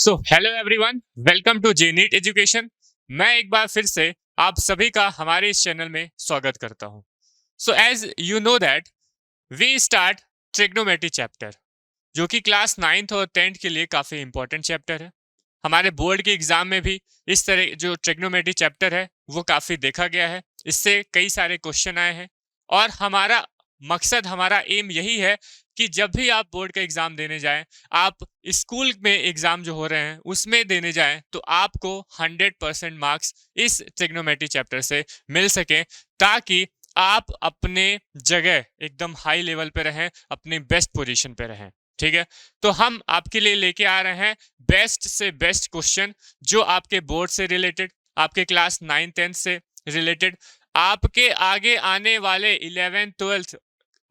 So hello everyone, welcome to J NEET education. मैं एक बार फिर से आप सभी का हमारे इस चैनल में स्वागत करता हूं। So as you know that we start trigonometry chapter, जो कि क्लास 9th और 10th के लिए काफी इंपॉर्टेंट चैप्टर है। हमारे बोर्ड के एग्जाम में भी इस तरह जो ट्रिग्नोमेट्री चैप्टर है वो काफी देखा गया है। इससे कई सारे क्वेश्चन आए हैं और हमारा मकसद, हमारा एम यही है कि जब भी आप बोर्ड का एग्जाम देने जाएं, आप स्कूल में एग्जाम जो हो रहे हैं उसमें देने जाएं, तो आपको 100% मार्क्स इस ट्रिग्नोमेट्री चैप्टर से मिल सके, ताकि आप अपने जगह एकदम हाई लेवल पे रहें, अपनी बेस्ट पोजीशन पे रहें। ठीक है, तो हम आपके लिए लेके आ रहे हैं बेस्ट से बेस्ट क्वेश्चन, जो आपके बोर्ड से रिलेटेड, आपके क्लास 9-10 से रिलेटेड, आपके आगे आने वाले 11th-12th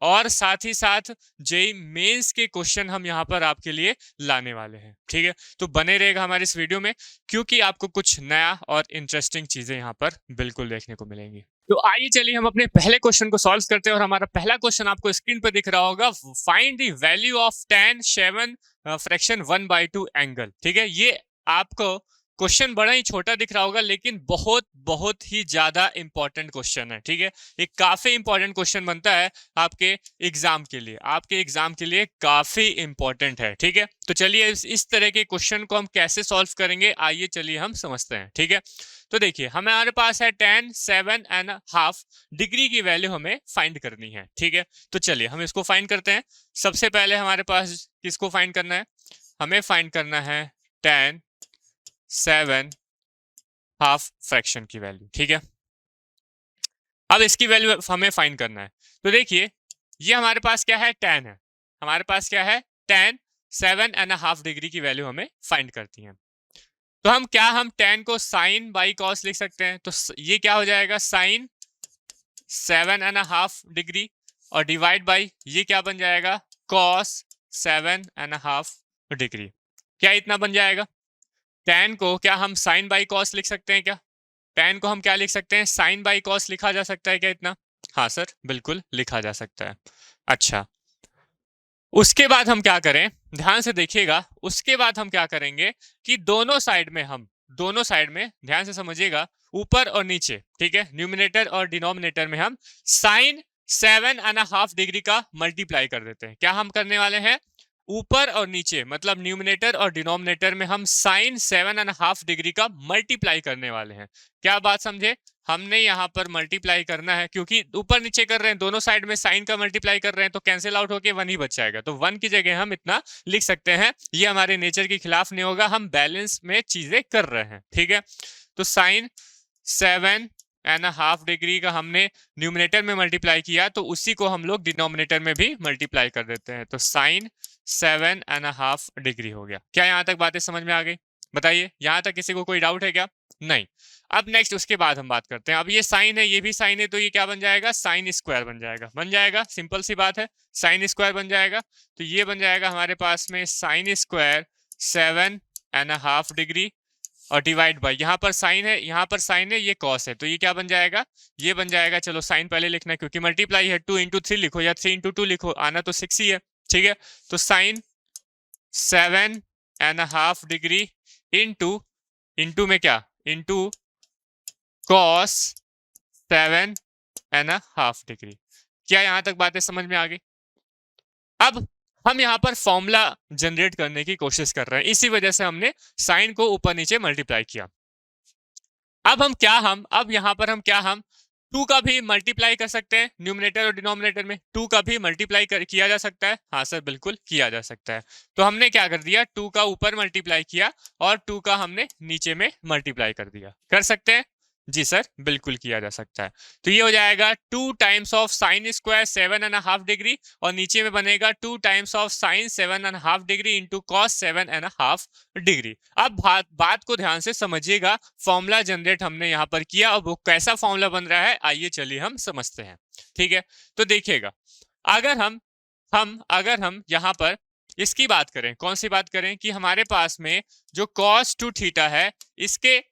और साथ ही साथ जेई मेंस के क्वेश्चन हम यहाँ पर आपके लिए लाने वाले हैं। ठीक है, तो बने रहेगा हमारे इस वीडियो में, क्योंकि आपको कुछ नया और इंटरेस्टिंग चीजें यहाँ पर बिल्कुल देखने को मिलेंगी। तो आइए चलिए हम अपने पहले क्वेश्चन को सॉल्व करते हैं। और हमारा पहला क्वेश्चन आपको स्क्रीन पर दिख रहा होगा, find the value of tan 7 fraction 1/2 angle. ठीक है, ये आपको क्वेश्चन बड़ा ही छोटा दिख रहा होगा, लेकिन बहुत बहुत ही ज्यादा इंपॉर्टेंट क्वेश्चन है। ठीक है, एक काफी इंपॉर्टेंट क्वेश्चन बनता है आपके एग्जाम के लिए, आपके एग्जाम के लिए काफी इंपॉर्टेंट है। ठीक है, तो चलिए इस तरह के क्वेश्चन को हम कैसे सॉल्व करेंगे, आइए चलिए हम समझते हैं। ठीक है, तो देखिए हमारे पास है tan 7.5 डिग्री की वैल्यू हमें फाइंड करनी है। ठीक है, तो चलिए हम इसको फाइंड करते हैं। सबसे पहले हमारे पास किसको फाइंड करना है, हमें फाइंड करना है tan 7.5 फ्रैक्शन की वैल्यू। ठीक है, अब इसकी वैल्यू हमें फाइंड करना है। तो देखिए ये हमारे पास क्या है, tan है, हमारे पास क्या है, tan 7.5 डिग्री की वैल्यू हमें फाइंड करती है। तो हम tan को sin बाई cos लिख सकते हैं। तो ये क्या हो जाएगा, sin 7.5 डिग्री, और डिवाइड बाई ये क्या बन जाएगा, cos 7.5 डिग्री। क्या इतना बन जाएगा, tan को क्या हम sin बाई cos लिख सकते हैं क्या, tan को हम क्या लिख सकते हैं, sin बाई cos लिखा जा सकता है क्या इतना? हाँ सर, बिल्कुल लिखा जा सकता है। अच्छा, उसके बाद हम क्या करें, ध्यान से देखिएगा, उसके बाद हम क्या करेंगे कि दोनों साइड में ध्यान से समझिएगा, ऊपर और नीचे, ठीक है, न्यूमिनेटर और डिनोमिनेटर में हम sin 7.5 डिग्री का मल्टीप्लाई कर देते हैं। क्या हम करने वाले हैं, ऊपर और नीचे मतलब न्यूमिनेटर और डिनोमिनेटर में हम sin 7.5 डिग्री का मल्टीप्लाई करने वाले हैं। क्या बात समझे, हमने यहाँ पर मल्टीप्लाई करना है, क्योंकि ऊपर नीचे कर रहे हैं, दोनों साइड में साइन का मल्टीप्लाई कर रहे हैं, तो कैंसिल आउट होके 1 ही बच जाएगा। तो 1 की जगह हम इतना लिख सकते हैं, ये हमारे नेचर के खिलाफ नहीं होगा, हम बैलेंस में चीजें कर रहे हैं। ठीक है, तो sin 7.5 डिग्री का हमने न्यूमिनेटर में मल्टीप्लाई किया, तो उसी को हम लोग डिनोमिनेटर में भी मल्टीप्लाई कर देते हैं। तो sin 7.5 डिग्री हो गया। क्या यहाँ तक बातें समझ में आ गई, बताइए, यहाँ तक किसी को कोई डाउट है क्या? नहीं। अब नेक्स्ट उसके बाद हम बात करते हैं, अब ये साइन है, ये भी साइन है, तो ये क्या बन जाएगा, साइन स्क्वायर बन जाएगा, सिंपल सी बात है, साइन स्क्वायर बन जाएगा। तो ये बन जाएगा हमारे पास में साइन स्क्वायर 7.5 डिग्री, और डिवाइड बाई, यहाँ पर साइन है, यहाँ पर साइन है, ये कॉस है, तो ये क्या बन जाएगा, ये बन जाएगा, चलो साइन पहले लिखना है क्योंकि मल्टीप्लाई है, 2 into 3 लिखो या 3 into 2 लिखो, आना तो 6 ही है। ठीक है, तो साइन 7.5 डिग्री इंटू में क्या, इंटू cos 7.5 डिग्री। क्या यहां तक बातें समझ में आ गई? अब हम यहां पर फॉर्मूला जनरेट करने की कोशिश कर रहे हैं, इसी वजह से हमने साइन को ऊपर नीचे मल्टीप्लाई किया। अब यहां पर हम 2 का भी मल्टीप्लाई कर सकते हैं, न्यूमिनेटर और डिनोमिनेटर में 2 का भी मल्टीप्लाई किया जा सकता है। हाँ सर, बिल्कुल किया जा सकता है। तो हमने क्या कर दिया, 2 का ऊपर मल्टीप्लाई किया और 2 का हमने नीचे में मल्टीप्लाई कर दिया। कर सकते हैं जी सर, बिल्कुल किया जा सकता है। तो ये हो जाएगा 2 times of sine square 7.5 degree, और नीचे में बनेगा 2 times of sine 7.5 degree into cos 7.5 degree. अब बात को ध्यान से समझिएगा, फॉर्मूला जनरेट हमने यहाँ पर किया, अब वो कैसा फॉर्मूला बन रहा है आइए चलिए हम समझते हैं। ठीक है, तो देखिएगा, अगर हम यहाँ पर इसकी बात करें, कौन सी बात करें, कि हमारे पास में जो cos 2 थीटा है, इसके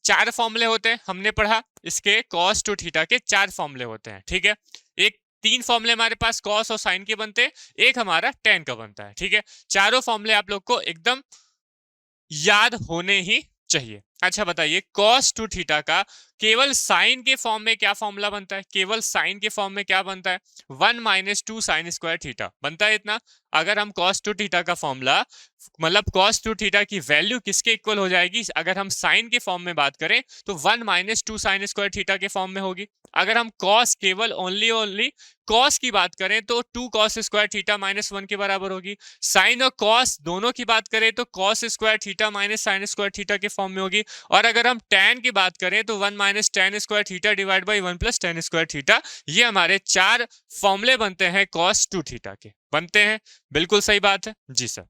4 फॉर्मूले होते हैं, हमने पढ़ा, इसके cos 2 थीटा के 4 फॉर्मूले होते हैं। ठीक है, एक 3 फॉर्मूले हमारे पास cos और sin के बनते हैं, एक हमारा tan का बनता है। ठीक है, चारों फॉर्मूले आप लोग को एकदम याद होने ही चाहिए। अच्छा बताइए, cos टू थीटा का केवल साइन के फॉर्म में क्या फॉर्मूला बनता है? केवल साइन के फॉर्म में क्या बनता है? 1 माइनस 2 साइन स्क्वायर थीटा बनता है इतना। अगर हम cos टू थीटा का फॉर्मूला, मतलब cos टू थीटा की वैल्यू किसके इक्वल हो जाएगी? अगर हम साइन के फॉर्म में बात करें तो 1 माइनस 2 साइन स्क्वायर थीटा के फॉर्म में होगी। अगर हम cos केवल ओनली cos की बात करें तो 2 cos स्क्वायर थीटा माइनस 1 के बराबर होगी। साइन और cos दोनों की बात करें तो cos square theta minus sign square theta के फॉर्म में होगी। और अगर हम tan की बात करें तो 1 minus tan square theta divide by 1 plus tan square theta. ये हमारे 4 फॉर्मूले बनते हैं cos टू थीटा के। बनते हैं, बिल्कुल सही बात है जी सर।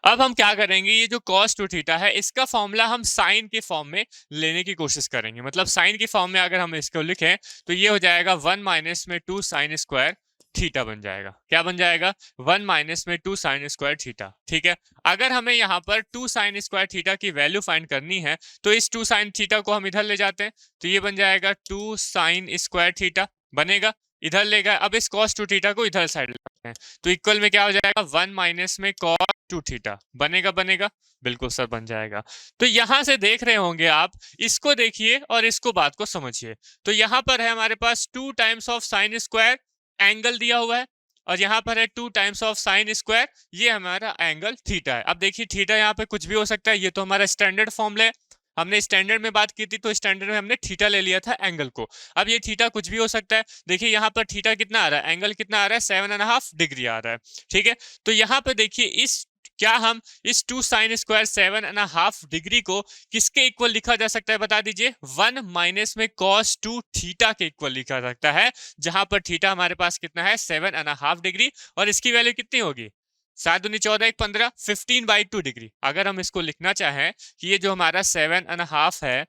अब हम क्या करेंगे, ये जो cos टू थीटा है इसका फॉर्मूला हम साइन के फॉर्म में लेने की कोशिश करेंगे। मतलब साइन के फॉर्म में अगर हम इसको लिखें तो ये हो जाएगा 1 माइनस में 2 साइन स्क्वायर थीटा बन जाएगा। क्या बन जाएगा? 1 माइनस में 2 साइन स्क्वायर थीटा। ठीक है, अगर हमें यहाँ पर 2 साइन स्क्वायर थीटा की वैल्यू फाइंड करनी है तो इस 2 साइन थीटा को हम इधर ले जाते हैं तो ये बन जाएगा 2 साइन स्क्वायर थीटा बनेगा। इधर लेगा, अब इस cos टू थीटा को इधर साइड लेते हैं तो इक्वल में क्या हो जाएगा? 1 माइनस में cos टू थीटा बनेगा। बिल्कुल सर बन जाएगा। तो यहां से देख रहे होंगे आप, इसको देखिए और इसको बात को समझिए। तो यहां पर है हमारे पास 2 times of sine square angle दिया हुआ है और यहाँ पर है 2 टाइम्स ऑफ साइन स्क्वायर, ये हमारा एंगल थीटा है। अब देखिए थीटा यहाँ पे कुछ भी हो सकता है, ये तो हमारा स्टैंडर्ड फॉर्मूला है। हमने स्टैंडर्ड में बात की थी तो स्टैंडर्ड में हमने थीटा ले लिया था एंगल को। अब ये थीटा कुछ भी हो सकता है। देखिए यहाँ पर थीटा कितना आ रहा है, एंगल कितना आ रहा है? 7.5 डिग्री आ रहा है। ठीक है, तो यहाँ पर देखिए इस क्या हम इस 2 साइन स्क्वायर 7.5 डिग्री को किसके इक्वल लिखा जा सकता है? बता दीजिए। 1 माइनस में cos टू थीटा के इक्वल लिखा जा सकता है, जहां पर थीटा हमारे पास कितना है? 7.5 डिग्री। और इसकी वैल्यू कितनी होगी? 7 दूनी 14 1 15, 15/2 डिग्री। अगर हम इसको लिखना चाहें कि ये जो हमारा 7.5 है,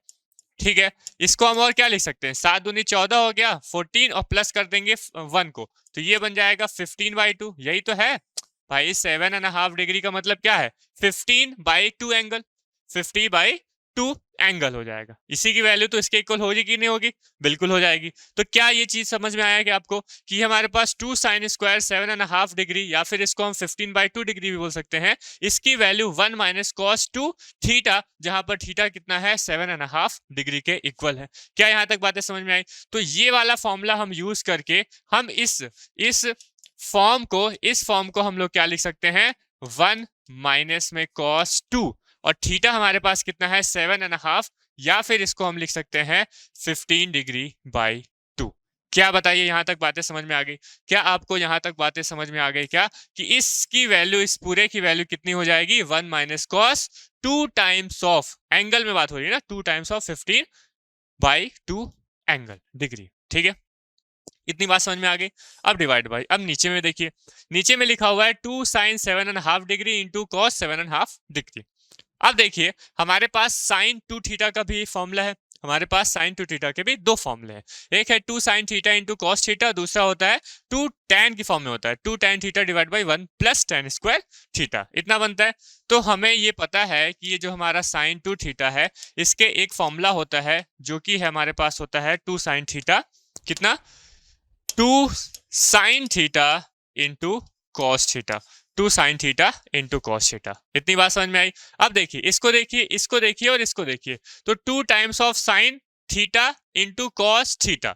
ठीक है, इसको हम और क्या लिख सकते हैं? 7 दूनी 14 हो गया, 14 और प्लस कर देंगे 1 को तो ये बन जाएगा 15/2। यही तो है भाई। 7.5 डिग्री का मतलब क्या है? 15/2 एंगल, 50/2 एंगल हो जाएगा। इसी की वैल्यू तो इसके इक्वल होगी कि नहीं होगी? बिल्कुल हो जाएगी। तो क्या ये चीज समझ में आया कि आपको कि हमारे पास 2 साइन स्क्वायर 7.5 डिग्री या फिर इसको हम 15/2 डिग्री भी बोल सकते हैं, इसकी value 1 minus cos two theta, जहां पर थीटा कितना है? 7.5 डिग्री के इक्वल है। क्या यहां तक बातें समझ में आई? तो ये वाला फॉर्मूला हम यूज करके हम इस फॉर्म को हम लोग क्या लिख सकते हैं? 1 माइनस में cos 2 और थीटा हमारे पास कितना है? 7.5, या फिर इसको हम लिख सकते हैं 15 डिग्री बाई 2। क्या बताइए, यहां तक बातें समझ में आ गई? क्या आपको यहां तक बातें समझ में आ गई क्या कि इसकी वैल्यू, इस पूरे की वैल्यू कितनी हो जाएगी? 1 minus cos 2 times of angle में बात हो रही है ना, 2 टाइम्स ऑफ 15/2 एंगल डिग्री। ठीक है, इतनी बात समझ में आ गई। अब डिवाइड बाई, अब नीचे में देखिए, नीचे में लिखा हुआ है 2 sine 7.5 degree into cos 7.5 degree. अब देखिए हमारे पास साइन टू थीटा का भी फॉर्मूला है, हमारे पास साइन टू थीटा के भी दो फॉर्मूले हैं। एक है 2 sine theta into cos theta, दूसरा होता है 2 tan की फॉर्म में होता है 2 tan theta divide by 1 plus tan square theta, इतना बनता है। तो हमें ये पता है कि ये जो हमारा साइन टू थीटा है इसके एक फॉर्मूला होता है जो कि है हमारे पास होता है 2 साइन थीटा, कितना? 2 sine theta into cos theta, 2 sine theta into cos theta. इतनी बात समझ में आई? अब देखिए इसको देखिए, इसको देखिए और इसको देखिए। तो 2 times of sine theta into cos theta,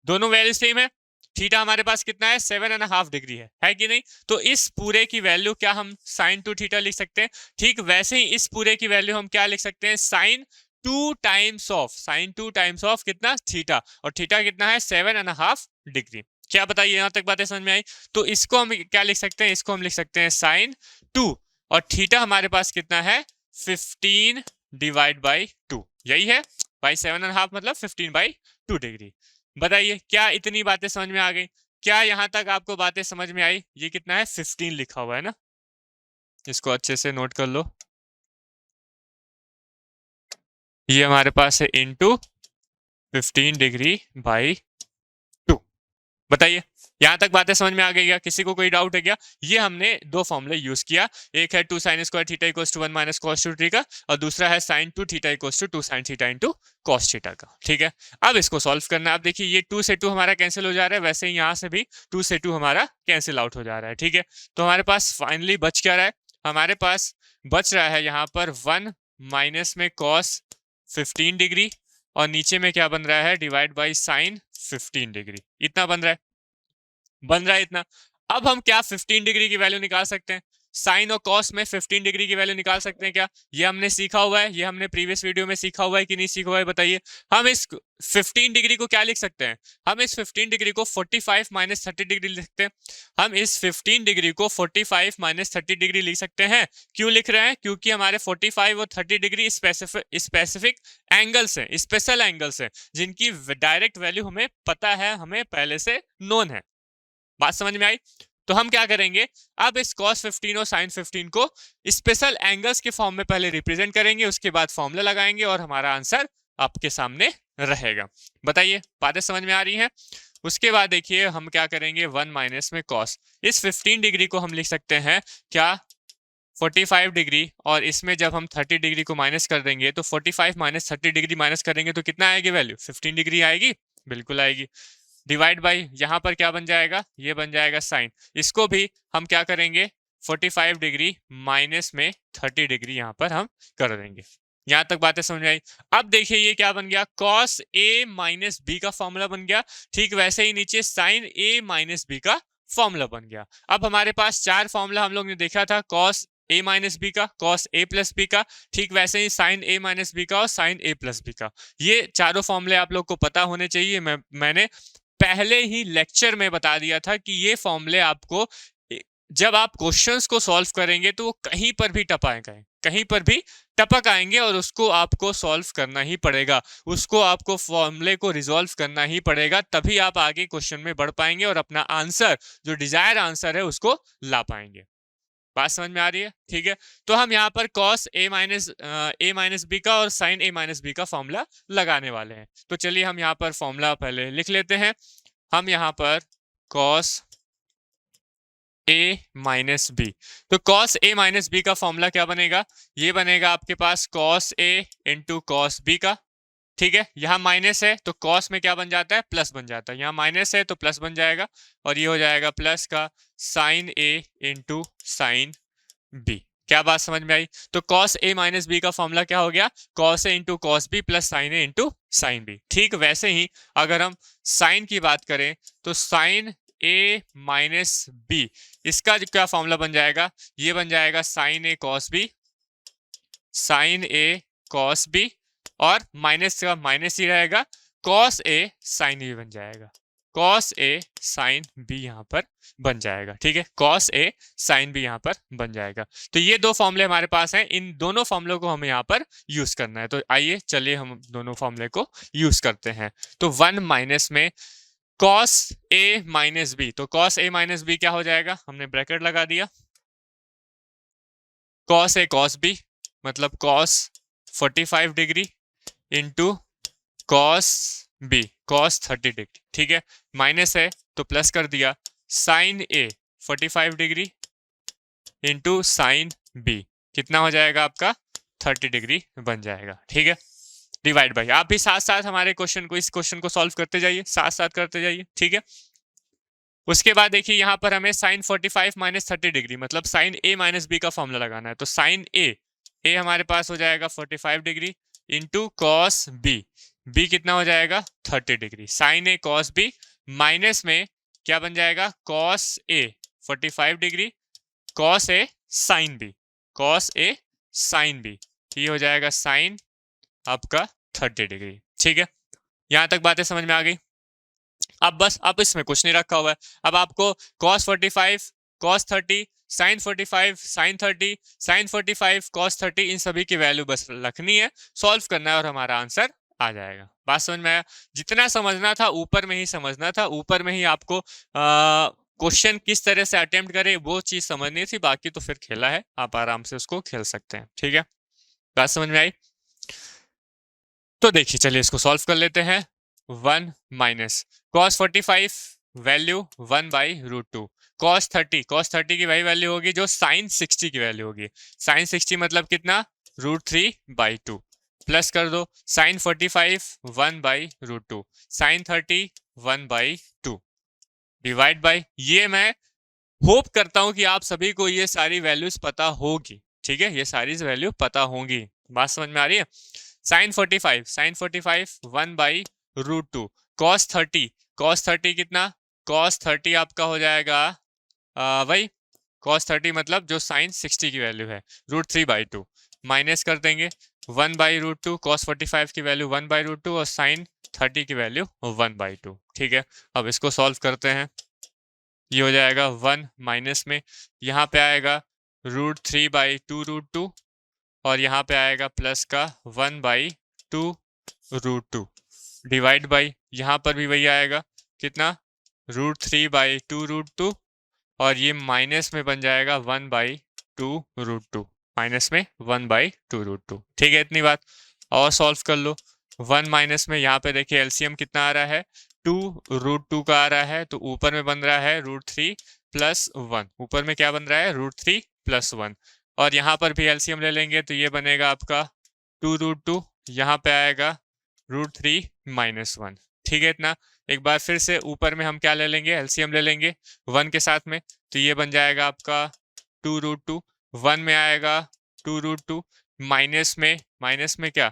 दोनों वैल्यू सेम है। थीटा हमारे पास कितना है? 7.5 डिग्री है कि नहीं? तो इस पूरे की वैल्यू क्या हम साइन टू थीटा लिख सकते हैं? ठीक वैसे ही इस पूरे की वैल्यू हम क्या लिख सकते हैं? साइन 2 टाइम्स ऑफ कितना? थीटा, और थीटा कितना है? 7.5 डिग्री। क्या बताइए, यहां तक बातें समझ में आई? तो इसको हम क्या लिख सकते हैं? इसको हम लिख सकते हैं साइन 2, और थीटा हमारे पास कितना है? 15 डिवाइड बाई 2, यही है भाई। 7.5 मतलब 15/2 डिग्री। बताइए क्या इतनी बातें समझ में आ गई? क्या यहां तक आपको बातें समझ में आई? ये कितना है? 15 लिखा हुआ है ना, इसको अच्छे से नोट कर लो। ये हमारे पास है इंटू 15 डिग्री बाई 2। बताइए यहां तक बातें समझ में आ गई क्या? किसी को कोई डाउट है क्या? ये हमने दो फॉर्मूले यूज किया, एक है 2 sine square theta equals to 1 minus cos two theta, और दूसरा है sine 2 theta equals to 2 sine theta into cos theta का। ठीक है, अब इसको सॉल्व करना है। अब देखिए ये 2 से 2 हमारा कैंसिल हो जा रहा है, वैसे ही यहाँ से भी 2 से 2 हमारा कैंसिल आउट हो जा रहा है। ठीक है, तो हमारे पास फाइनली बच क्या रहा है? हमारे पास बच रहा है यहाँ पर 1 माइनस में कॉस 15 डिग्री और नीचे में क्या बन रहा है, डिवाइड बाई साइन 15 डिग्री। इतना बन रहा है इतना। अब हम क्या 15 डिग्री की वैल्यू निकाल सकते हैं, साइन और कॉस में 15 डिग्री की वैल्यू निकाल सकते हैं क्या? ये हमने सीखा हुआ है, ये हमने प्रीवियस वीडियो में सीखा हुआ है कि नहीं सीखा हुआ है, बताइए। हम इस 15 डिग्री को क्या लिख सकते हैं, हम इस 15 डिग्री को 45 माइनस 30 डिग्री लिख सकते हैं। हम इस 15 डिग्री को 45 माइनस 30 डिग्री लिख सकते हैं। क्यों लिख रहे हैं? क्योंकि हमारे 45 और 30 डिग्री स्पेसिफिक एंगल्स हैं, स्पेशल एंगल्स हैं, जिनकी डायरेक्ट वैल्यू हमें पता है, हमें पहले से नोन है। बात समझ में आई? तो हम क्या करेंगे, अब इस cos 15 और sin 15 को स्पेशल एंगल्स के फॉर्म में पहले रिप्रेजेंट करेंगे, उसके बाद फॉर्मूला लगाएंगे और हमारा आंसर आपके सामने रहेगा। बताइए बातें समझ में आ रही हैं? उसके बाद देखिए हम क्या करेंगे, 1 माइनस में cos, इस 15 डिग्री को हम लिख सकते हैं क्या, 45 डिग्री, और इसमें जब हम 30 डिग्री को माइनस कर देंगे तो 45 माइनस 30 डिग्री माइनस करेंगे तो कितना आएगी वैल्यू, 15 डिग्री आएगी, बिल्कुल आएगी। डिवाइड बाई यहाँ पर क्या बन जाएगा, ये बन जाएगा साइन। इसको भी हम क्या करेंगे, 45 डिग्री माइनस में 30 डिग्री यहाँ पर हम कर देंगे। यहाँ तक बातें समझ आई? अब देखिए ये क्या बन गया, cos a माइनस बी का फॉर्मूला बन गया। ठीक वैसे ही नीचे sin a माइनस बी का फॉर्मूला बन गया। अब हमारे पास चार फॉर्मूला हम लोग ने देखा था, cos a माइनस बी का, cos a प्लस बी का, ठीक वैसे ही sin a माइनस बी का और sin a प्लस बी का। ये चारों फॉर्मूले आप लोग को पता होने चाहिए। मैंने पहले ही लेक्चर में बता दिया था कि ये फॉर्मूले आपको जब आप क्वेश्चंस को सॉल्व करेंगे तो वो कहीं पर भी टपक आएंगे और उसको आपको सॉल्व करना ही पड़ेगा, उसको आपको फॉर्मूले को रिजॉल्व करना ही पड़ेगा, तभी आप आगे क्वेश्चन में बढ़ पाएंगे और अपना आंसर जो डिजायर आंसर है उसको ला पाएंगे। बात समझ में आ रही है? ठीक है, तो हम यहाँ पर cos a माइनस बी का और sin a माइनस बी का फॉर्मूला लगाने वाले हैं। तो चलिए हम यहाँ पर फॉर्मूला पहले लिख लेते हैं। हम यहाँ पर cos a माइनस बी, तो cos a माइनस बी का फॉर्मूला क्या बनेगा, ये बनेगा आपके पास cos a into cos b का। ठीक है, यहाँ माइनस है तो cos में क्या बन जाता है, प्लस बन जाता है, यहाँ माइनस है तो प्लस बन जाएगा और ये हो जाएगा प्लस का sin a into sine B. क्या बात समझ में आई? तो cos a माइनस बी का फॉर्मूला क्या हो गया, cos a into cos B plus sin a into sine B. ठीक वैसे ही अगर हम साइन की बात करें तो sin a माइनस बी, इसका क्या फॉर्मूला बन जाएगा, ये बन जाएगा sin a cos b, sin a cos b, और माइनस का माइनस ही रहेगा, cos a sin b बन जाएगा, cos a sin b यहाँ पर बन जाएगा। ठीक है, cos a sin b यहाँ पर बन जाएगा। तो ये दो फॉर्मूले हमारे पास हैं, इन दोनों फॉर्मूलों को हमें यहाँ पर यूज करना है। तो आइए चलिए हम दोनों फॉर्मूले को यूज करते हैं। तो 1 माइनस में cos a माइनस बी, तो cos a माइनस बी क्या हो जाएगा, हमने ब्रैकेट लगा दिया, cos a cos b मतलब cos 45 degree into cos b cos 30 degree. ठीक है, माइनस है तो प्लस कर दिया, sin a 45 degree into sine b कितना हो जाएगा आपका, 30 डिग्री बन जाएगा। ठीक है, डिवाइड बाई, आप भी साथ साथ हमारे क्वेश्चन को, इस क्वेश्चन को सॉल्व करते जाइए, साथ साथ करते जाइए। ठीक है, उसके बाद देखिए यहाँ पर हमें sin 45 माइनस 30 डिग्री मतलब sin a माइनस बी का फॉर्मूला लगाना है। तो sin a हमारे पास हो जाएगा 45 डिग्री इंटू कॉस b कितना हो जाएगा, 30 degree, sin a cos b minus में क्या बन जाएगा, cos a 45 degree cos a sin b, ये हो जाएगा sin आपका 30 डिग्री। ठीक है, यहां तक बातें समझ में आ गई? अब इसमें कुछ नहीं रखा हुआ है, अब आपको cos 45 cos 30 sin 45 sin 30 sin 45 cos 30 इन सभी की वैल्यू बस रखनी है, सॉल्व करना है और हमारा आंसर आ जाएगा। बात समझ में आया? जितना समझना था ऊपर में ही समझना था, ऊपर में ही आपको क्वेश्चन किस तरह से अटेम्प्ट करें वो चीज समझनी थी, बाकी तो फिर खेला है, आप आराम से उसको खेल सकते हैं। ठीक है, बात समझ में आई? तो देखिए चलिए इसको सॉल्व कर लेते हैं। 1 minus cos 45 value 1 by root 2, cos 30 की वही वैल्यू होगी जो sin 60 की वैल्यू होगी, sin 60 मतलब कितना, रूट 3 बाई 2, प्लस कर दो sin 45 1 by root 2, sin 30 1 by 2, divide by, ये मैं होप करता हूं कि आप सभी को ये सारी वैल्यूज पता होगी, ठीक है, ये सारी वैल्यू पता होंगी। बात समझ में आ रही है? साइन 45 1/√2, कॉस 30 कितना, कॉस 30 आपका हो जाएगा वही cos 30 मतलब जो sin 60 की वैल्यू है √3/2, माइनस कर देंगे 1/√2, cos 45 की वैल्यू 1/√2 और sin 30 की वैल्यू 1/2। ठीक है, अब इसको सॉल्व करते हैं। ये हो जाएगा 1 माइनस में, यहाँ पे आएगा √3/2√2 और यहाँ पे आएगा प्लस का 1/2√2 डिवाइड बाई, यहाँ पर भी वही आएगा कितना, √3/2√2 और ये माइनस में बन जाएगा 1/2√2, माइनस में 1/2√2। ठीक है, इतनी बात। और सॉल्व कर लो। 1 माइनस में यहाँ पे देखिए एलसीएम कितना आ रहा है, 2√2 का आ रहा है, तो ऊपर में बन रहा है √3 + 1, ऊपर में क्या बन रहा है, √3 + 1, और यहाँ पर भी एलसीएम ले लेंगे तो ये बनेगा आपका 2√2, यहाँ पे आएगा √3 - 1। ठीक है, इतना। एक बार फिर से ऊपर में हम क्या ले लेंगे, एलसीएम ले लेंगे 1 के साथ में, तो ये बन जाएगा आपका 2√2, 1 में आएगा 2√2, माइनस में क्या,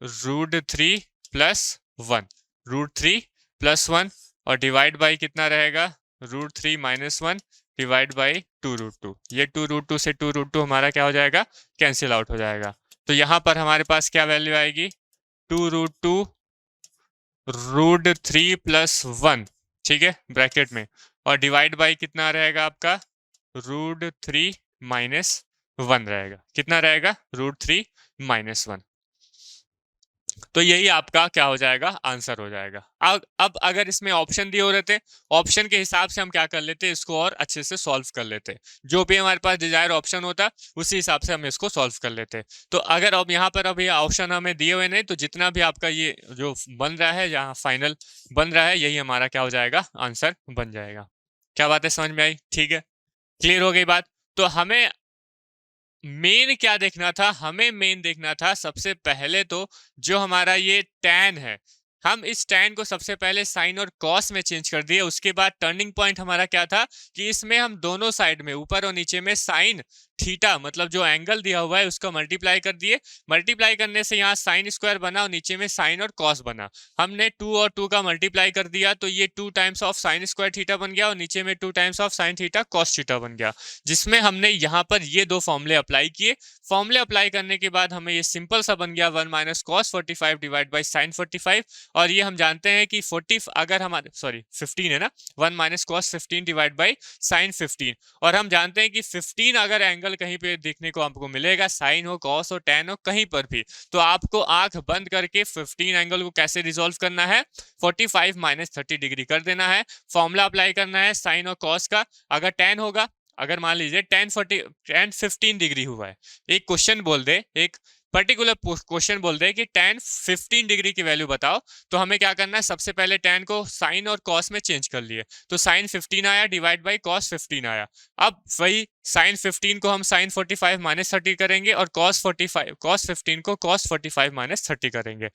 √3 + 1, √3 + 1 और डिवाइड बाई कितना रहेगा, √3 - 1 डिवाइड बाई 2√2। ये 2√2 से 2√2 हमारा क्या हो जाएगा, कैंसिल आउट हो जाएगा। तो यहाँ पर हमारे पास क्या वैल्यू आएगी, 2√2 √3 + 1, ठीक है, ब्रैकेट में, और डिवाइड बाई कितना रहेगा आपका, √3 - 1 रहेगा। कितना रहेगा, √3 - 1। तो यही आपका क्या हो जाएगा, आंसर हो जाएगा। अब अगर इसमें ऑप्शन दिए हो रहे थे, ऑप्शन के हिसाब से हम क्या कर लेते, इसको और अच्छे से सॉल्व कर लेते। जो भी हमारे पास डिजायर ऑप्शन होता उसी हिसाब से हम इसको सॉल्व कर लेते। तो अगर अब यहाँ पर अभी ऑप्शन हमें दिए हुए नहीं, तो जितना भी आपका ये जो बन रहा है, यहाँ फाइनल बन रहा है, यही हमारा क्या हो जाएगा, आंसर बन जाएगा। क्या बात है, समझ में आई? ठीक है, क्लियर हो गई बात। तो हमें मेन क्या देखना था, हमें मेन देखना था सबसे पहले तो जो हमारा ये टैन है, हम इस टैन को सबसे पहले साइन और कॉस में चेंज कर दिए। उसके बाद टर्निंग पॉइंट हमारा क्या था कि इसमें हम दोनों साइड में, ऊपर और नीचे में साइन थीटा मतलब जो एंगल दिया हुआ है उसको मल्टीप्लाई कर दिए। मल्टीप्लाई करने से यहाँ साइन स्क्वायर बना और नीचे में साइन और कॉस बना। हमने 2 और 2 का मल्टीप्लाई कर दिया तो ये 2 times of sine square theta बन गया और नीचे में 2 times of sine theta cos theta बन गया, जिसमें हमने यहाँ पर ये दो फॉर्मूले अप्लाई किए। फॉर्मूले अप्लाई करने के बाद हमें ये सिंपल सा बन गया 1 - cos 45 डिवाइड बाई साइन 45। और ये हम जानते हैं कि 40 अगर हमारे 15 है ना, 1 - cos 15 डिवाइड बाई साइन 15। और हम जानते हैं कि 15 अगर एंगल कहीं पे देखने को आपको मिलेगा, साइन हो, कॉस हो, टैन हो, कहीं पर भी, तो आपको आंख बंद करके 15 एंगल को कैसे रिजोल्व करना है, 45 - 30 डिग्री कर देना है। फॉर्मूला अप्लाई करना है साइन और कॉस का। अगर टैन होगा, अगर मान लीजिए टैन 15 डिग्री हुआ है, एक क्वेश्चन बोल दे, एक पर्टिकुलर क्वेश्चन बोल दे कि टैन 15 डिग्री की वैल्यू बताओ, तो हमें क्या करना है, सबसे पहले टैन को साइन और कॉस में चेंज कर लिए, तो साइन 15 आया डिवाइड बाई कॉस 15 आया। अब वही साइन 15 को हम साइन 45 - 30 करेंगे और कॉस 15 को कॉस 45 - 30 करेंगे।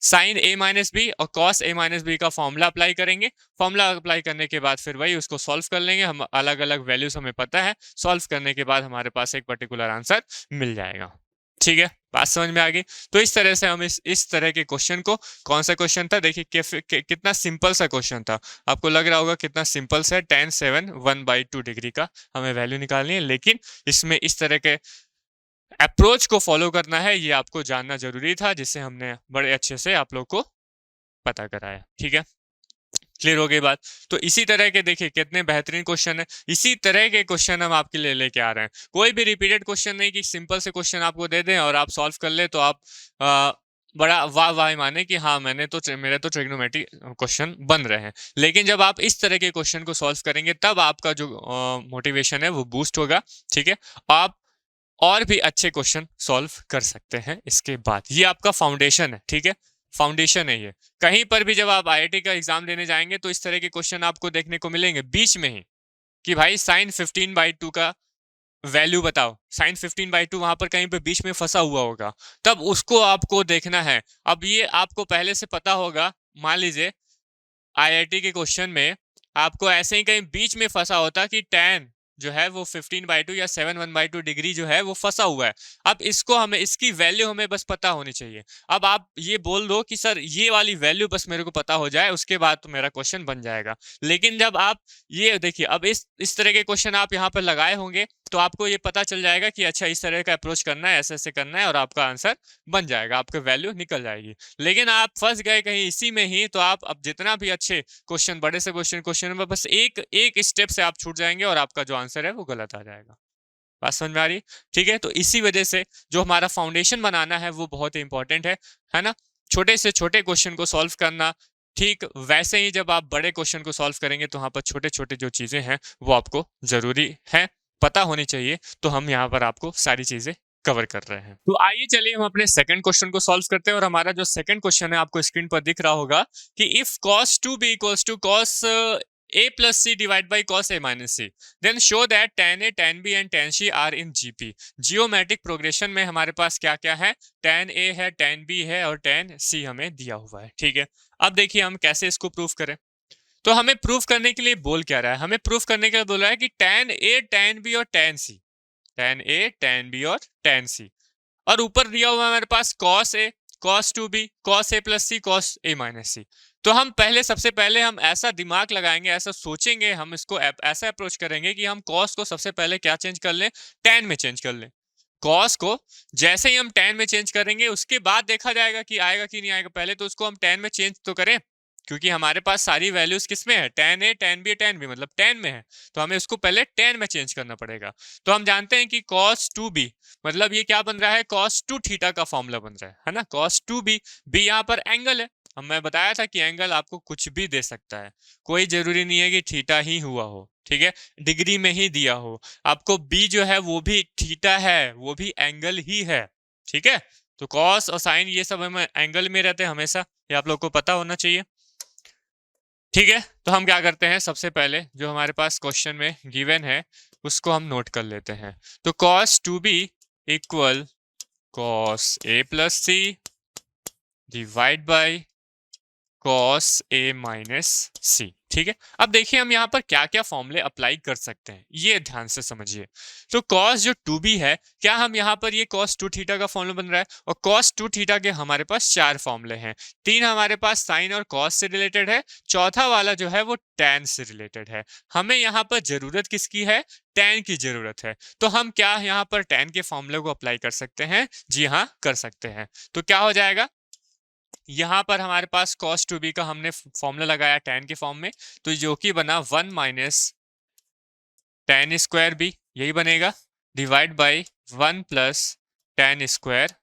साइन A - B और कॉस A - B का फॉर्मूला अप्लाई करेंगे। फॉर्मूला अप्लाई करने के बाद फिर वही उसको सॉल्व कर लेंगे। हम अलग अलग वैल्यूज हमें पता है, सॉल्व करने के बाद हमारे पास एक पर्टिकुलर आंसर मिल जाएगा। ठीक है, बात समझ में आ गई। तो इस तरह से हम इस तरह के क्वेश्चन को, कौन सा क्वेश्चन था देखिए, कितना सिंपल सा क्वेश्चन था, आपको लग रहा होगा कितना सिंपल सा है। tan 7 1/2 डिग्री का हमें वैल्यू निकालनी है, लेकिन इसमें इस तरह के अप्रोच को फॉलो करना है, ये आपको जानना जरूरी था, जिससे हमने बड़े अच्छे से आप लोग को पता कराया। ठीक है, क्लियर हो गई बात। तो इसी तरह के देखिए कितने बेहतरीन क्वेश्चन है, इसी तरह के क्वेश्चन हम आपके लिए लेके आ रहे हैं। कोई भी रिपीटेड क्वेश्चन नहीं कि सिंपल से क्वेश्चन आपको दे दें और आप सॉल्व कर ले तो आप बड़ा वाह वाह माने कि हाँ मेरे तो ट्रिग्नोमेट्री क्वेश्चन बन रहे हैं। लेकिन जब आप इस तरह के क्वेश्चन को सॉल्व करेंगे तब आपका जो मोटिवेशन है वो बूस्ट होगा। ठीक है, आप और भी अच्छे क्वेश्चन सॉल्व कर सकते हैं इसके बाद। ये आपका फाउंडेशन है, ठीक है, फाउंडेशन है ये। कहीं पर भी जब आप आईआईटी का एग्जाम देने जाएंगे तो इस तरह के क्वेश्चन आपको देखने को मिलेंगे बीच में ही, कि भाई साइन 15/2 का वैल्यू बताओ। साइन 15/2 वहां पर कहीं पे बीच में फंसा हुआ होगा, तब उसको आपको देखना है। अब ये आपको पहले से पता होगा, मान लीजिए आईआईटी के क्वेश्चन में आपको ऐसे ही कहीं बीच में फंसा होता कि tan जो है वो 15/2 या 7/1/2 डिग्री जो है वो फंसा हुआ है। अब इसको हमें, इसकी वैल्यू हमें बस पता होनी चाहिए। अब आप ये बोल दो कि सर ये वाली वैल्यू बस मेरे को पता हो जाए, उसके बाद तो मेरा क्वेश्चन बन जाएगा। लेकिन जब आप ये देखिए, अब इस तरह के क्वेश्चन आप यहाँ पर लगाए होंगे तो आपको ये पता चल जाएगा कि अच्छा इस तरह का अप्रोच करना है, ऐसे ऐसे करना है, और आपका आंसर बन जाएगा, आपकी वैल्यू निकल जाएगी। लेकिन आप फंस गए कहीं इसी में ही, तो आप अब जितना भी अच्छे क्वेश्चन, बड़े से क्वेश्चन में बस एक स्टेप से आप छूट जाएंगे और आपका जो आंसर है वो गलत आ जाएगा। बात समझ में आ रही? ठीक है, तो इसी वजह से जो हमारा फाउंडेशन बनाना है वो बहुत ही इंपॉर्टेंट है ना। छोटे से छोटे क्वेश्चन को सॉल्व करना, ठीक वैसे ही जब आप बड़े क्वेश्चन को सॉल्व करेंगे तो वहां पर छोटे छोटे जो चीजें हैं वो आपको जरूरी है, पता होनी चाहिए। तो हम यहाँ पर आपको सारी चीजें कवर कर रहे हैं। तो आइए चलिए हम अपने सेकंड क्वेश्चन को सॉल्व करते हैं। और हमारा जो सेकंड क्वेश्चन है आपको स्क्रीन पर दिख रहा होगा कि if cos 2b equals to cos a plus c divided by cos a minus c, then show that tan a, tan b and tan c are in GP। Geometric progression में हमारे पास क्या क्या है, tan a है, tan b है और tan c हमें दिया हुआ है। ठीक है, अब देखिए हम कैसे इसको प्रूफ करें। तो हमें प्रूफ करने के लिए बोल क्या रहा है, हमें प्रूफ करने के लिए बोल रहा है कि tan a, tan b और tan c, tan a, tan b और tan c, और ऊपर दिया हुआ है हमारे पास cos a, cos 2b, cos a plus c, cos a minus c। तो हम पहले, सबसे पहले हम ऐसा दिमाग लगाएंगे, ऐसा सोचेंगे, हम इसको ऐसा अप्रोच करेंगे कि हम cos को सबसे पहले क्या चेंज कर लें, tan में चेंज कर लें। cos को जैसे ही हम tan में चेंज करेंगे उसके बाद देखा जाएगा कि आएगा कि नहीं आएगा, पहले तो उसको हम tan में चेंज तो करें, क्योंकि हमारे पास सारी वैल्यूज किस में है, tan a, tan b, tan b मतलब tan में है, तो हमें उसको पहले tan में चेंज करना पड़ेगा। तो हम जानते हैं कि cos 2b मतलब ये क्या बन रहा है, cos 2 थीटा का फॉर्मूला बन रहा है ना, cos 2b, b यहाँ पर एंगल है। हम मैं बताया था कि एंगल आपको कुछ भी दे सकता है, कोई जरूरी नहीं है कि थीटा ही हुआ हो, ठीक है, डिग्री में ही दिया हो, आपको b जो है वो भी थीटा है, वो भी एंगल ही है। ठीक है, तो cos और sin ये सब हमें एंगल में रहते हैं हमेशा, ये आप लोग को पता होना चाहिए। ठीक है, तो हम क्या करते हैं, सबसे पहले जो हमारे पास क्वेश्चन में गिवन है उसको हम नोट कर लेते हैं। तो cos 2b equal cos a plus c divide by cos a minus c। ठीक है, अब देखिए हम यहाँ पर क्या क्या फॉर्मूले अप्लाई कर सकते हैं, ये ध्यान से समझिए। तो cos जो 2b है, क्या हम यहाँ पर ये cos 2 थीटा का फॉर्मूला बन रहा है, और cos 2 थीटा के हमारे पास 4 फॉर्मूले हैं, 3 हमारे पास sin और cos से रिलेटेड है, चौथा वाला जो है वो tan से रिलेटेड है। हमें यहाँ पर जरूरत किसकी है, tan की जरूरत है। तो हम क्या यहाँ पर tan के फॉर्मूले को अप्लाई कर सकते हैं, जी हाँ कर सकते हैं। तो क्या हो जाएगा, यहाँ पर हमारे पास cos 2b का हमने फॉर्मूला लगाया tan के फॉर्म में, तो जो कि बना 1 माइनस tan स्क्वायर b, यही बनेगा, divide by 1 plus tan square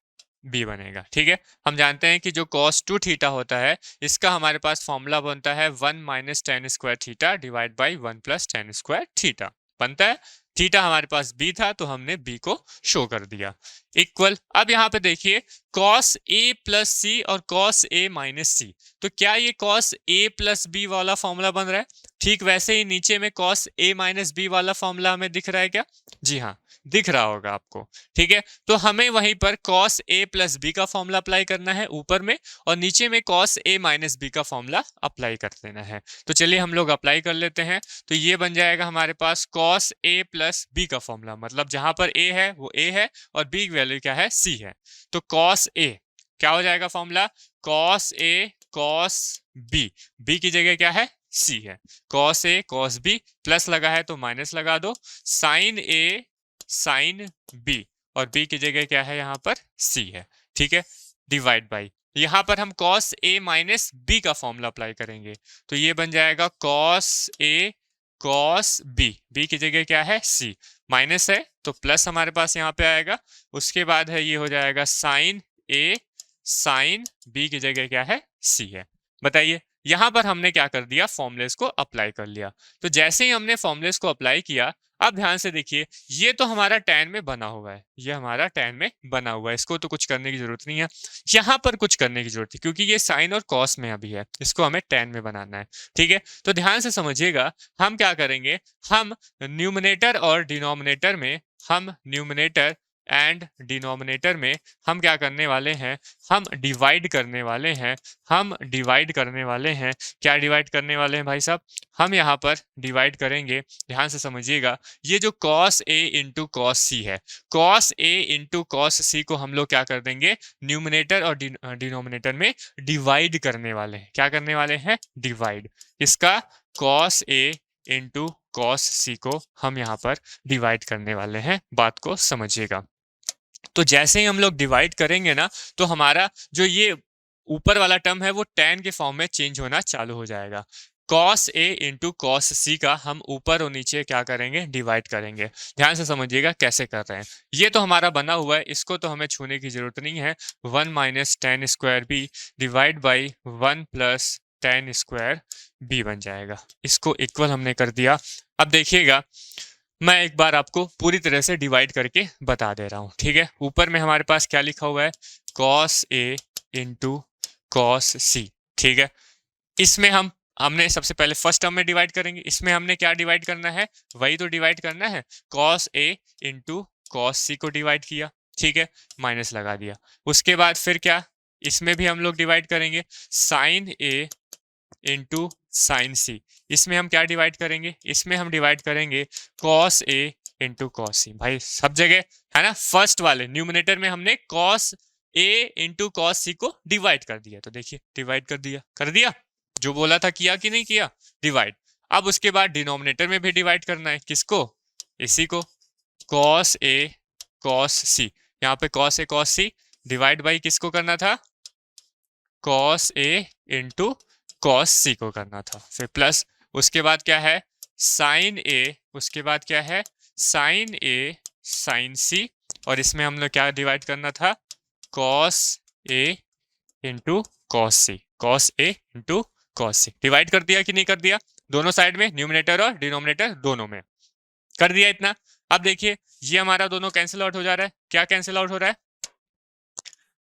b बनेगा। ठीक है, हम जानते हैं कि जो cos 2 थीटा होता है इसका हमारे पास फॉर्मूला बनता है 1 minus tan square theta divide by 1 plus tan square theta बनता है। थीटा हमारे पास b था तो हमने b को शो कर दिया, इक्वल। अब यहाँ पे देखिए cos a प्लस c और cos a माइनस c, तो क्या ये cos a प्लस b वाला फॉर्मूला बन रहा है, ठीक वैसे ही नीचे में cos a माइनस b वाला फॉर्मूला हमें दिख रहा है क्या, जी हाँ दिख रहा होगा आपको। ठीक है, तो हमें वहीं पर cos a प्लस b का फॉर्मूला अप्लाई करना है ऊपर में, और नीचे में cos a माइनस b का फॉर्मूला अप्लाई कर देना है। तो चलिए हम लोग अप्लाई कर लेते हैं। तो ये बन जाएगा हमारे पास cos a प्लस b का फॉर्मूला, मतलब जहां पर a है वो a है और b की वैल्यू क्या है, c है। तो cos a क्या हो जाएगा formula, cos a cos b, b की जगह क्या है, c है, cos a cos b, plus लगा है तो माइनस लगा दो, sin a sin b, और b की जगह क्या है यहाँ पर, c है। ठीक है, डिवाइड बाई, यहाँ पर हम cos a माइनस b का फॉर्मूला अप्लाई करेंगे, तो ये बन जाएगा cos a cos b, b की जगह क्या है, c, माइनस है तो प्लस हमारे पास यहाँ पे आएगा, उसके बाद है ये हो जाएगा sin a sin b की जगह क्या है, c है। बताइए यहाँ पर हमने क्या कर दिया, फॉर्मूलेस को अप्लाई कर लिया। तो जैसे ही हमने फॉर्मूलेस को अप्लाई किया, अब ध्यान से देखिए ये तो हमारा tan में बना हुआ है, ये हमारा tan में बना हुआ है, इसको तो कुछ करने की जरूरत नहीं है, यहाँ पर कुछ करने की जरूरत है क्योंकि ये sin और cos में अभी है, इसको हमें tan में बनाना है। ठीक है, तो ध्यान से समझिएगा, हम क्या करेंगे, हम न्यूमरेटर और डिनोमिनेटर में, हम न्यूमरेटर एंड डिनोमिनेटर में हम क्या करने वाले हैं, हम डिवाइड करने वाले हैं। क्या डिवाइड करने वाले हैं भाई साहब, हम यहाँ पर डिवाइड करेंगे। ध्यान से समझिएगा, ये जो cos A into cos C है, cos A into cos C को हम लोग क्या कर देंगे, न्यूमिनेटर और डिनोमिनेटर में डिवाइड करने वाले हैं। क्या करने वाले हैं, डिवाइड। इसका cos A into cos C को हम यहाँ पर डिवाइड करने वाले हैं। बात को समझिएगा। तो जैसे ही हम लोग डिवाइड करेंगे ना, तो हमारा जो ये ऊपर वाला टर्म है वो tan के फॉर्म में चेंज होना चालू हो जाएगा। cos A into cos C का हम ऊपर और नीचे क्या करेंगे, डिवाइड करेंगे। ध्यान से समझिएगा कैसे कर रहे हैं। ये तो हमारा बना हुआ है, इसको तो हमें छूने की जरूरत नहीं है। 1 minus tan square B divide by 1 plus tan square B बन जाएगा। इसको इक्वल हमने कर दिया। अब देखिएगा, मैं एक बार आपको पूरी तरह से डिवाइड करके बता दे रहा हूँ, ठीक है। ऊपर में हमारे पास क्या लिखा हुआ है, cos A into cos C, ठीक है। इसमें हमने सबसे पहले फर्स्ट टर्म में डिवाइड करेंगे। इसमें हमने क्या डिवाइड करना है, वही तो डिवाइड करना है। cos A into cos C को डिवाइड किया, ठीक है, माइनस लगा दिया। उसके बाद फिर क्या, इसमें भी हम लोग डिवाइड करेंगे, sin A इंटू साइन सी। इसमें हम क्या डिवाइड करेंगे, इसमें हम डिवाइड करेंगे cos A into cos C। भाई सब जगह है ना, फर्स्ट वाले न्यूमिनेटर में हमने cos A into cos C को डिवाइड कर दिया। तो देखिए डिवाइड कर दिया, जो बोला था किया कि नहीं किया, डिवाइड। अब उसके बाद डिनोमिनेटर में भी डिवाइड करना है, किसको, इसी को, cos A cos C। यहाँ पे cos A cos C divide by किसको करना था, cos A into cos C को करना था। फिर प्लस उसके बाद क्या है, sin A, उसके बाद क्या है sin A sin C, और इसमें हम लोग क्या डिवाइड करना था, cos A into cos C, cos A into cos C। Divide कर दिया कि नहीं कर दिया, दोनों साइड में, न्यूमिनेटर और डिनोमिनेटर दोनों में कर दिया इतना। अब देखिए ये हमारा दोनों कैंसिल आउट हो जा रहा है। क्या कैंसिल आउट हो रहा है,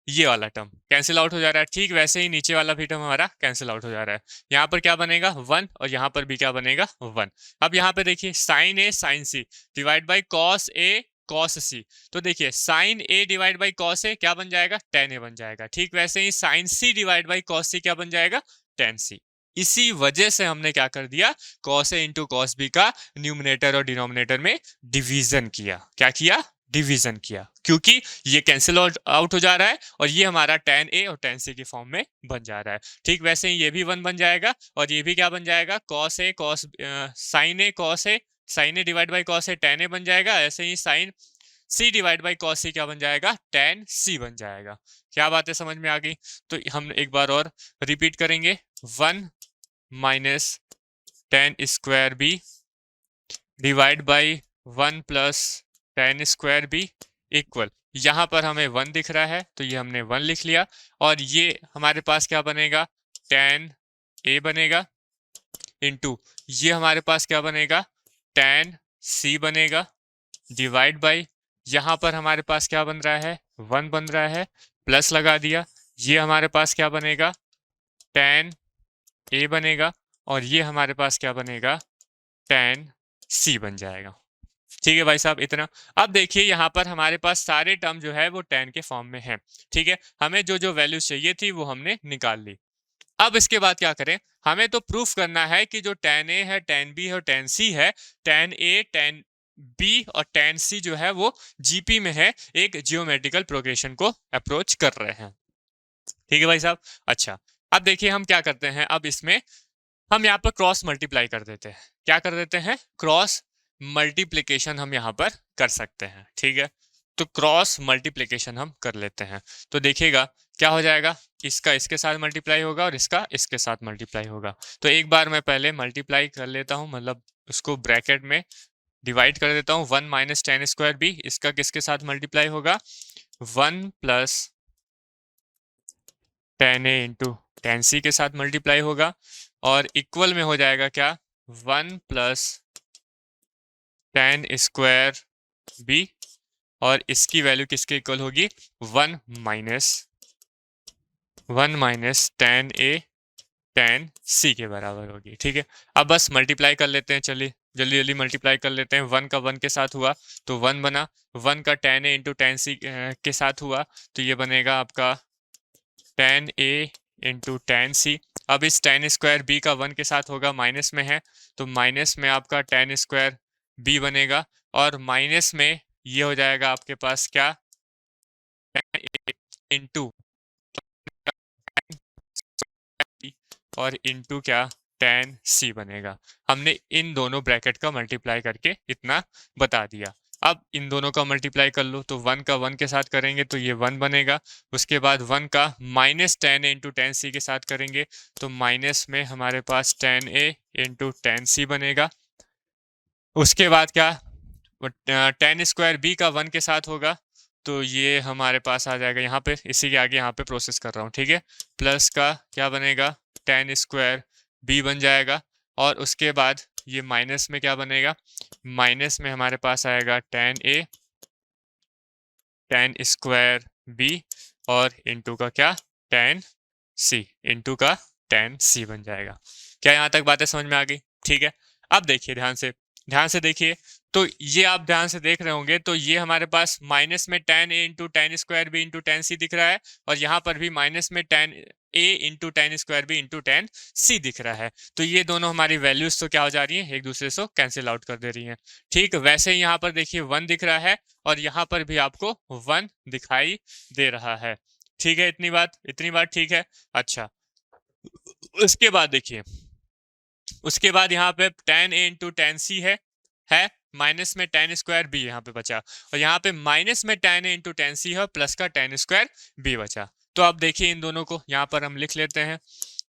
ये वाला टर्म कैंसिल आउट हो जा रहा है। ठीक वैसे ही नीचे वाला भी टर्म हमारा कैंसिल आउट हो जा रहा है। यहाँ पर क्या बनेगा 1, और यहाँ पर भी क्या बनेगा 1। अब यहाँ पे देखिए sin A sin C divide by cos A cos C। तो देखिए sin A divide by cos A क्या बन जाएगा, tan A बन जाएगा। ठीक वैसे ही sin C divide by cos C क्या बन जाएगा, tan C। इसी वजह से हमने क्या कर दिया, cos A into cos B का न्यूमिनेटर और डिनोमिनेटर में डिवीजन किया। क्या किया, डिवीजन किया, क्योंकि ये कैंसिल आउट हो जा रहा है और ये हमारा tan A और tan C के फॉर्म में बन जा रहा है। ठीक वैसे ही ये भी 1 बन जाएगा, और ये भी क्या बन जाएगा, cos A cos sin A cos A sin A divide by cos A tan A बन जाएगा। ऐसे ही sin C divide by cos C क्या बन जाएगा, tan C बन जाएगा। क्या बात है, समझ में आ गई। तो हम एक बार और रिपीट करेंगे, 1 minus tan square B divide by 1 plus tan square B equal, यहाँ पर हमें 1 दिख रहा है तो ये हमने 1 लिख लिया, और ये हमारे पास क्या बनेगा, tan A बनेगा, इंटू ये हमारे पास क्या बनेगा, tan C बनेगा, डिवाइड बाई यहाँ पर हमारे पास क्या बन रहा है, 1 बन रहा है, प्लस लगा दिया, ये हमारे पास क्या बनेगा, tan A बनेगा, और ये हमारे पास क्या बनेगा, tan C बन जाएगा। ठीक है भाई साहब, इतना। अब देखिए यहाँ पर हमारे पास सारे टर्म जो है वो tan के फॉर्म में है। ठीक है, हमें जो जो वैल्यू चाहिए थी वो हमने निकाल ली। अब इसके बाद क्या करें, हमें तो प्रूफ करना है कि जो tan A है, tan B है और tan C है, tan A tan B और tan C जो है वो जीपी में है, एक जियोमेट्रिकल प्रोग्रेशन को अप्रोच कर रहे हैं। ठीक है भाई साहब। अच्छा, अब देखिए हम क्या करते हैं, अब इसमें हम यहाँ पर क्रॉस मल्टीप्लाई कर देते हैं। क्या कर देते हैं, क्रॉस मल्टीप्लिकेशन हम यहाँ पर कर सकते हैं। ठीक है, तो क्रॉस मल्टीप्लिकेशन हम कर लेते हैं। तो देखिएगा क्या हो जाएगा, इसका इसके साथ मल्टीप्लाई होगा और इसका इसके साथ मल्टीप्लाई होगा। तो एक बार मैं पहले मल्टीप्लाई कर लेता हूँ, मतलब उसको ब्रैकेट में डिवाइड कर देता हूँ। 1 माइनस tan स्क्वायर बी, इसका किसके साथ मल्टीप्लाई होगा, 1 plus tan A into tan C के साथ मल्टीप्लाई होगा, और इक्वल में हो जाएगा क्या, 1 प्लस tan स्क्वायर B, और इसकी वैल्यू किसके इक्वल होगी, 1 minus tan A tan C के बराबर होगी। ठीक है, अब बस मल्टीप्लाई कर लेते हैं। चलिए जल्दी जल्दी मल्टीप्लाई कर लेते हैं। 1 का 1 के साथ हुआ तो 1 बना, 1 का tan a into tan c के साथ हुआ तो ये बनेगा आपका tan a into tan c। अब इस tan स्क्वायर b का 1 के साथ होगा, माइनस में है तो माइनस में आपका tan स्क्वायर b बनेगा, और माइनस में ये हो जाएगा आपके पास क्या, tan a इंटू और इंटू क्या, tan c बनेगा। हमने इन दोनों ब्रैकेट का मल्टीप्लाई करके इतना बता दिया। अब इन दोनों का मल्टीप्लाई कर लो तो 1 का 1 के साथ करेंगे तो ये 1 बनेगा, उसके बाद 1 का minus tan a into tan c के साथ करेंगे तो माइनस में हमारे पास tan a into tan c बनेगा। उसके बाद क्या, tan स्क्वायर b का 1 के साथ होगा तो ये हमारे पास आ जाएगा यहाँ पे, इसी के आगे यहाँ पे प्रोसेस कर रहा हूँ, ठीक है। प्लस का क्या बनेगा, tan स्क्वायर b बन जाएगा, और उसके बाद ये माइनस में क्या बनेगा, माइनस में हमारे पास आएगा tan a tan square b और इंटू का क्या, tan c, इंटू का tan c बन जाएगा। क्या यहाँ तक बातें समझ में आ गई? ठीक है। अब देखिए ध्यान से देखिए, तो ये आप ध्यान से देख रहे होंगे तो ये हमारे पास माइनस में tan a into tan square b into tan c दिख रहा है, और यहाँ पर भी माइनस में tan a into tan square b into tan c दिख रहा है। तो ये दोनों हमारी वैल्यूज तो क्या हो जा रही है, एक दूसरे से कैंसिल आउट कर दे रही हैं। ठीक वैसे ही यहाँ पर देखिए 1 दिख रहा है, और यहाँ पर भी आपको 1 दिखाई दे रहा है। ठीक है, इतनी बात ठीक है। अच्छा, उसके बाद देखिए, उसके बाद यहाँ पे tan a into tan c है माइनस में tan स्क्वायर b यहाँ पे बचा, और यहाँ पे माइनस में tan a into tan c है, प्लस का tan स्क्वायर b बचा। तो अब देखिए इन दोनों को यहाँ पर हम लिख लेते हैं,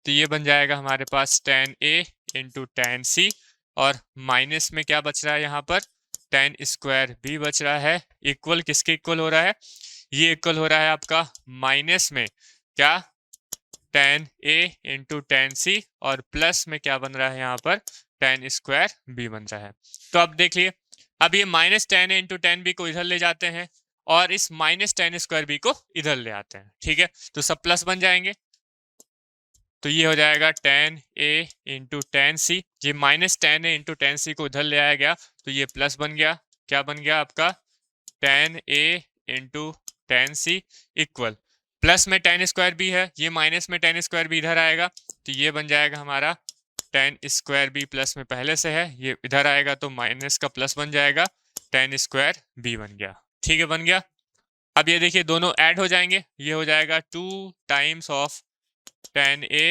तो ये बन जाएगा हमारे पास tan a into tan c, और माइनस में क्या बच रहा है यहाँ पर, tan स्क्वायर b बच रहा है, इक्वल किसके इक्वल हो रहा है, ये इक्वल हो रहा है आपका माइनस में क्या, tan a into tan c, और प्लस में क्या बन रहा है यहाँ पर, tan स्क्वायर b बन रहा है। तो अब देख लिए, अब ये minus tan a into tan b को इधर ले जाते हैं, और इस माइनस tan स्क्वायर b को इधर ले आते हैं, ठीक है। तो सब प्लस बन जाएंगे, तो ये हो जाएगा tan a into tan c, ये minus tan a into tan c को इधर ले आया गया तो ये प्लस बन गया, क्या बन गया आपका, tan a into tan c equal, plus में tan स्क्वायर b है, ये माइनस में tan स्क्वायर b इधर आएगा तो ये बन जाएगा हमारा tan स्क्वायर b, प्लस में पहले से है, ये इधर आएगा तो माइनस का प्लस बन जाएगा, tan स्क्वायर b बन गया। ठीक है, बन गया। अब ये देखिए दोनों ऐड हो जाएंगे, ये हो जाएगा 2 times of tan a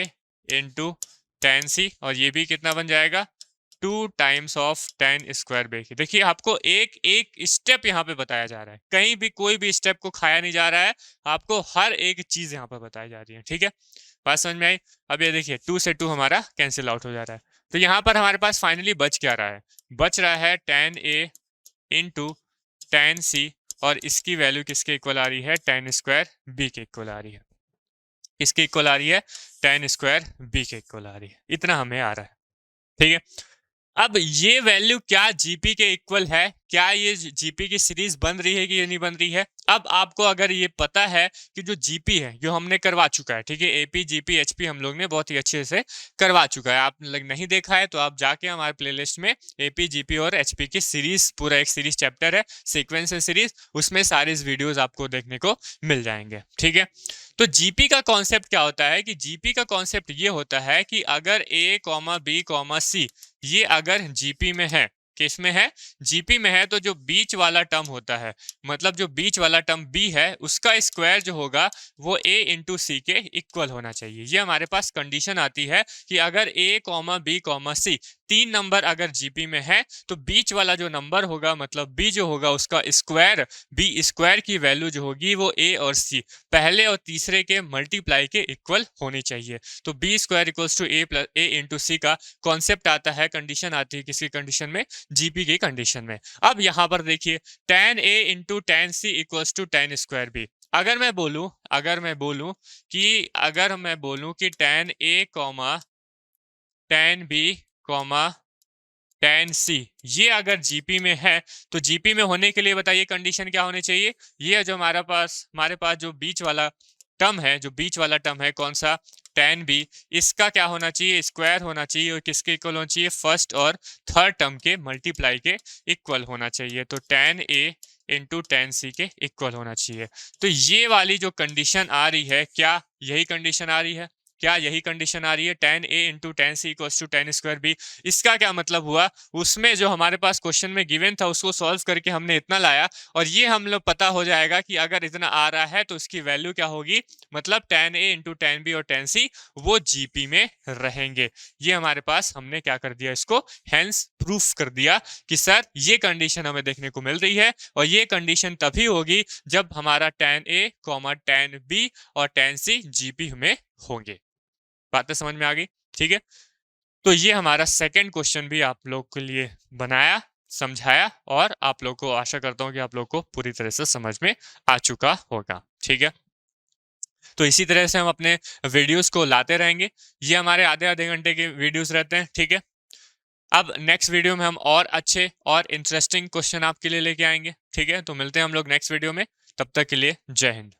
into tan c, और ये भी कितना बन जाएगा, 2 times of tan square b। देखिए आपको एक एक स्टेप यहाँ पे बताया जा रहा है, कहीं भी कोई भी स्टेप को खाया नहीं जा रहा है, आपको हर एक चीज यहाँ पर बताई जा रही है। ठीक है, बात समझ में आई? अब ये देखिए 2 से 2 हमारा कैंसिल आउट हो जा रहा है, तो यहाँ पर हमारे पास फाइनली बच क्या रहा है, बच रहा है tan a into tan c, और इसकी वैल्यू किसके इक्वल आ रही है, tan स्क्वायर b के इक्वल आ रही है। किसके इक्वल आ रही है, tan स्क्वायर b के इक्वल आ रही है। इतना हमें आ रहा है, ठीक है। अब ये वैल्यू क्या जीपी के इक्वल है, क्या ये जीपी की सीरीज बन रही है कि ये नहीं बन रही है? अब आपको अगर ये पता है कि जो जीपी है जो हमने करवा चुका है, ठीक है, एपी जीपी एचपी हम लोग ने बहुत ही अच्छे से करवा चुका है, आप लोग नहीं देखा है तो आप जाके हमारे प्लेलिस्ट में एपी जीपी और एचपी की सीरीज, पूरा एक सीरीज चैप्टर है सीक्वेंस एंड सीरीज, उसमें सारे वीडियोज आपको देखने को मिल जाएंगे। ठीक है, तो जीपी का कॉन्सेप्ट क्या होता है कि जीपी का कॉन्सेप्ट ये होता है कि अगर ए कॉमा बी कॉमा सी ये अगर जीपी में है, किस में है, जीपी में है, तो जो बीच वाला टर्म होता है, मतलब जो बीच वाला टर्म बी है उसका स्क्वायर जो होगा वो ए इंटू सी के इक्वल होना चाहिए। ये हमारे पास कंडीशन आती है कि अगर ए कॉमा बी कॉमा सी 3 नंबर अगर जीपी में है तो बीच वाला जो नंबर होगा मतलब बी जो होगा उसका स्क्वायर, बी स्क्वायर की वैल्यू जो होगी वो ए और सी पहले और तीसरे के मल्टीप्लाई के इक्वल होनी चाहिए। तो B square equals to A plus A into C का कॉन्सेप्ट आता है, कंडीशन आती है किसकी कंडीशन में, जीपी की कंडीशन में। अब यहाँ पर देखिए tan a into tan c equals to tan square b। अगर मैं बोलूं कि tan a comma tan b comma tan c ये अगर जीपी में है तो जीपी में होने के लिए बताइए कंडीशन क्या होनी चाहिए, ये जो हमारे पास जो बीच वाला टर्म है, जो बीच वाला टर्म है, कौन सा, tan b, इसका क्या होना चाहिए, स्क्वायर होना चाहिए, और किसके इक्वल होना चाहिए, फर्स्ट और थर्ड टर्म के मल्टीप्लाई के इक्वल होना चाहिए। तो tan a into tan c के इक्वल होना चाहिए। तो ये वाली जो कंडीशन आ रही है, क्या यही कंडीशन आ रही है, क्या यही कंडीशन आ रही है, tan a into tan c equals to tan square b। इसका क्या मतलब हुआ, उसमें जो हमारे पास क्वेश्चन में गिवन था उसको सॉल्व करके हमने इतना लाया, और ये हम लोग पता हो जाएगा कि अगर इतना आ रहा है तो इसकी वैल्यू क्या होगी, मतलब tan a into tan b और tan c वो जीपी में रहेंगे। ये हमारे पास हमने क्या कर दिया, इसको हेंस प्रूफ कर दिया कि सर ये कंडीशन हमें देखने को मिल रही है, और ये कंडीशन तभी होगी जब हमारा tan a, tan b और tan c जीपी में होंगे। बातें समझ में आ गई, ठीक है। तो ये हमारा सेकंड क्वेश्चन भी आप लोग के लिए बनाया, समझाया, और आप लोग को आशा करता हूं कि आप लोग को पूरी तरह से समझ में आ चुका होगा, ठीक है। तो इसी तरह से हम अपने वीडियोस को लाते रहेंगे, ये हमारे आधे आधे घंटे के वीडियोस रहते हैं, ठीक है। अब नेक्स्ट वीडियो में हम और अच्छे और इंटरेस्टिंग क्वेश्चन आपके लिए लेके आएंगे, ठीक है। तो मिलते हैं हम लोग नेक्स्ट वीडियो में, तब तक के लिए जय हिंद।